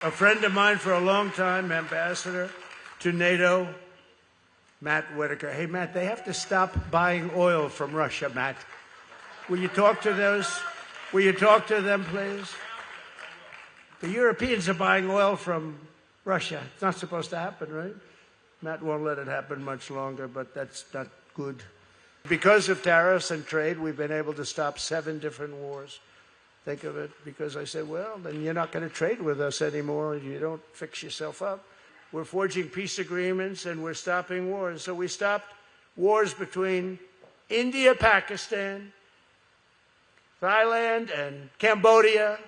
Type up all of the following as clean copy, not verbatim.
A friend of mine for a long time, ambassador to NATO, Matt Whitaker. Hey, Matt, they have to stop buying oil from Russia, Matt. Will you talk to those? Will you talk to them, please? The Europeans are buying oil from Russia. It's not supposed to happen, right? Matt won't let it happen much longer, but that's not good. Because of tariffs and trade, we've been able to stop 7 different wars. Think of it, because I said, well, then you're not going to trade with us anymore. You don't fix yourself up. We're forging peace agreements and we're stopping wars. So we stopped wars between India, Pakistan, Thailand, and Cambodia.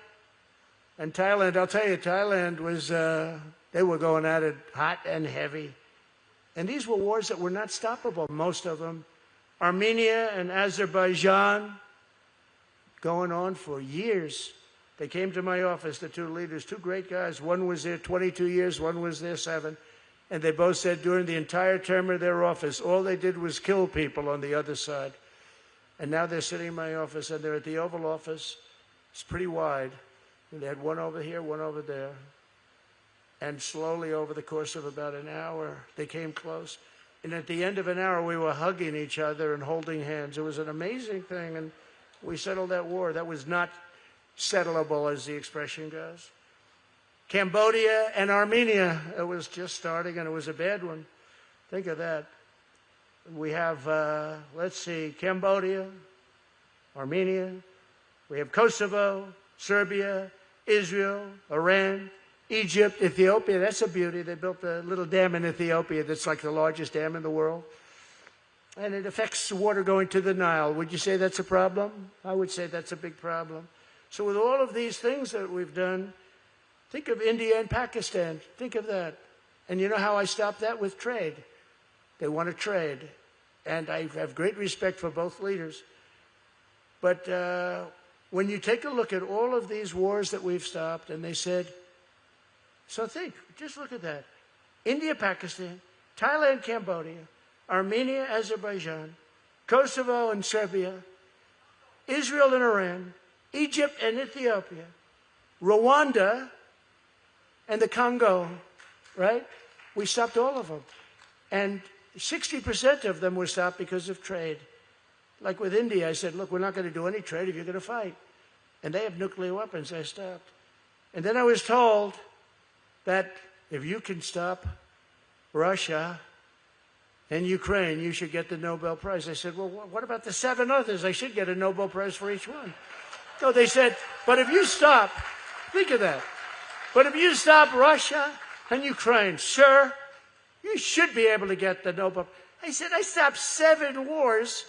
And Thailand, I'll tell you, Thailand was, they were going at it hot and heavy. And these were wars that were not stoppable, most of them. Armenia and Azerbaijan, going on for years. They came to my office, the 2 leaders, 2 great guys. One was there 22 years, one was there 7. And they both said during the entire term of their office, all they did was kill people on the other side. And now they're sitting in my office, and they're at the Oval Office. It's pretty wide. And they had one over here, one over there. And slowly, over the course of about an hour, they came close. And at the end of an hour, we were hugging each other and holding hands. It was an amazing thing. And we settled that war. That was not settleable, as the expression goes. Cambodia and Armenia, it was just starting, and it was a bad one. Think of that. We have, let's see, Cambodia, Armenia. We have Kosovo, Serbia, Israel, Iran, Egypt, Ethiopia. That's a beauty. They built a little dam in Ethiopia that's like the largest dam in the world. And it affects the water going to the Nile. Would you say that's a problem? I would say that's a big problem. So with all of these things that we've done, think of India and Pakistan. Think of that. And you know how I stopped that? With trade. They want to trade. And I have great respect for both leaders. But when you take a look at all of these wars that we've stopped, and they said, so think, just look at that. India, Pakistan, Thailand, Cambodia, Armenia, Azerbaijan, Kosovo and Serbia, Israel and Iran, Egypt and Ethiopia, Rwanda and the Congo, right? We stopped all of them. And 60% of them were stopped because of trade. Like with India, I said, look, we're not going to do any trade if you're going to fight. And they have nuclear weapons. I stopped. And then I was told that if you can stop Russia and Ukraine, you should get the Nobel Prize. I said, well, what about the 7 others? I should get a Nobel Prize for each one. No, they said, but if you stop, think of that. But if you stop Russia and Ukraine, sir, you should be able to get the Nobel. I said, I stopped 7 wars.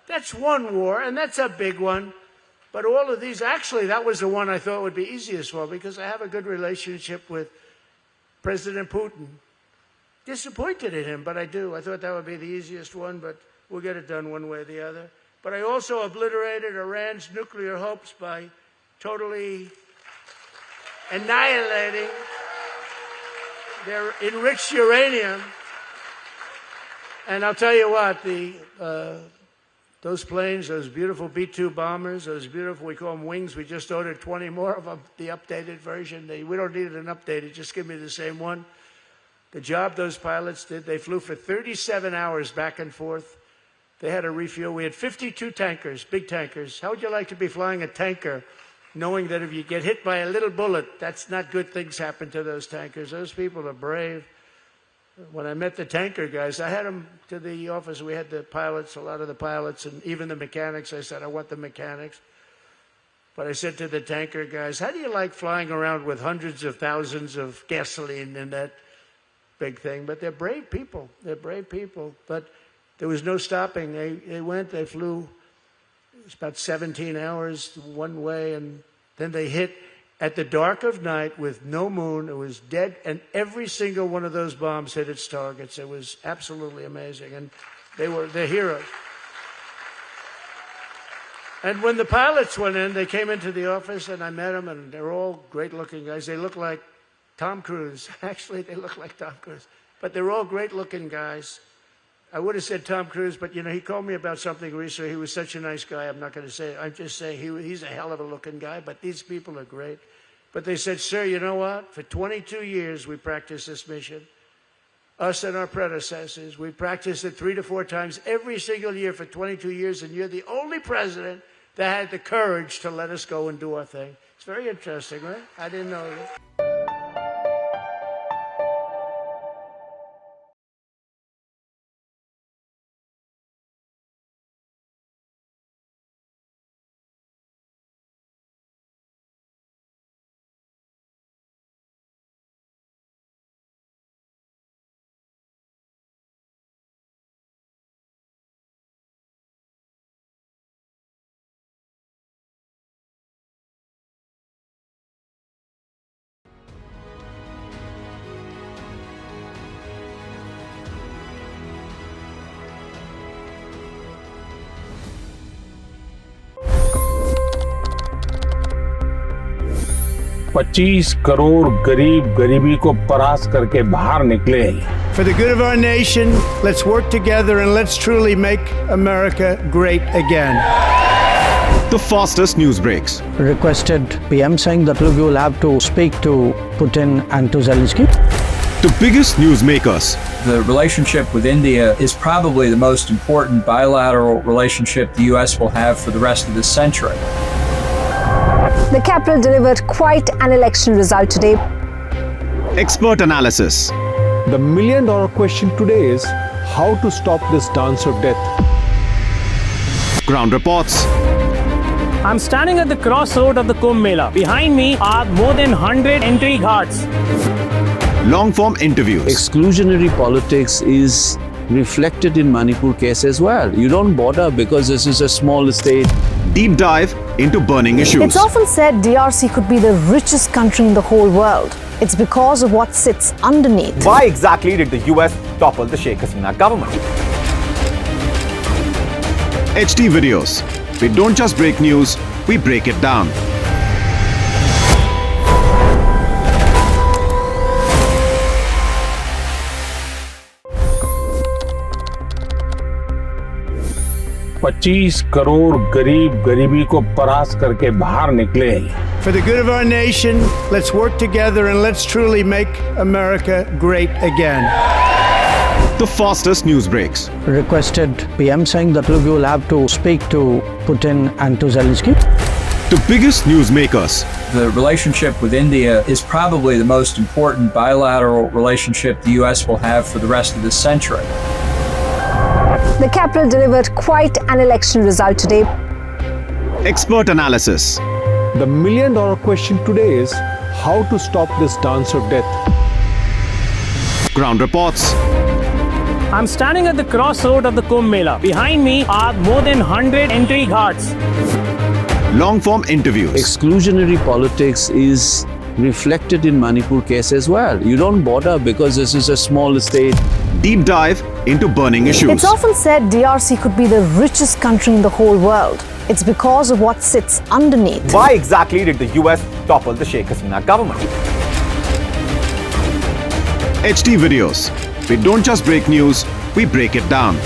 That's one war, and that's a big one. But all of these, actually, that was the one I thought would be easiest for, because I have a good relationship with President Putin. Disappointed in him, but I do. I thought that would be the easiest one, but we'll get it done one way or the other. But I also obliterated Iran's nuclear hopes by totally annihilating their enriched uranium. And I'll tell you what, those planes, those beautiful B-2 bombers, those beautiful, we call them wings, we just ordered 20 more of them, the updated version. We don't need an updated, just give me the same one. The job those pilots did, they flew for 37 hours back and forth. They had a refuel. We had 52 tankers, big tankers. How would you like to be flying a tanker knowing that if you get hit by a little bullet, that's not good things happen to those tankers? Those people are brave. When I met the tanker guys, I had them to the office. We had the pilots, a lot of the pilots, and even the mechanics. I said, I want the mechanics. But I said to the tanker guys, how do you like flying around with hundreds of thousands of gasoline in that big thing? But they're brave people. They're brave people. But there was no stopping. They went, they flew. It was about 17 hours one way, and then they hit at the dark of night with no moon. It was dead, and every single one of those bombs hit its targets. It was absolutely amazing, and they're heroes. And when the pilots went in, they came into the office, and I met them, and they're all great-looking guys. They look like Tom Cruise. Actually, they look like Tom Cruise. But they're all great-looking guys. I would have said Tom Cruise, but, you know, he called me about something recently. He was such a nice guy. I'm not going to say it. I'm just saying he's a hell of a looking guy, but these people are great. But they said, sir, you know what? For 22 years, we practiced this mission. Us and our predecessors, we practiced it 3 to 4 times every single year for 22 years, and you're the only president that had the courage to let us go and do our thing. It's very interesting, right? I didn't know that. $25 crore गरीब गरीबी को परास्त करके बाहर निकले। For the good of our nation, let's work together and let's truly make America great again. The fastest news breaks. Requested PM saying that look, you will have to speak to Putin and to Zelensky. The biggest news makers. The relationship with India is probably the most important bilateral relationship the U.S. will have for the rest of this century. The capital delivered quite an election result today. Expert analysis. The million-dollar question today is how to stop this dance of death. Ground reports. I'm standing at the crossroad of the Kumbh Mela. Behind me are more than 100 entry ghats. Long-form interviews. Exclusionary politics is reflected in Manipur case as well. You don't bother because this is a small state. Deep dive into burning issues. It's often said DRC could be the richest country in the whole world. It's because of what sits underneath. Why exactly did the US topple the Sheikh Hasina government? HD videos. We don't just break news, we break it down. $25 crore गरीब गरीबी को परास्त करके बाहर निकले। For the good of our nation, let's work together and let's truly make America great again. The fastest news breaks. Requested PM saying that look, you will have to speak to Putin and to Zelensky. The biggest news makers. The relationship with India is probably the most important bilateral relationship the U.S. will have for the rest of this century. The capital delivered quite an election result today. Expert analysis. The million-dollar question today is how to stop this dance of death. Ground reports. I'm standing at the crossroad of the Kumbh Mela. Behind me are more than 100 entry ghats. Long-form interviews. Exclusionary politics is reflected in Manipur case as well. You don't bother because this is a small state. Deep dive into burning issues. It's often said DRC could be the richest country in the whole world. It's because of what sits underneath. Why exactly did the US topple the Sheikh Hasina government? HD videos. We don't just break news, we break it down.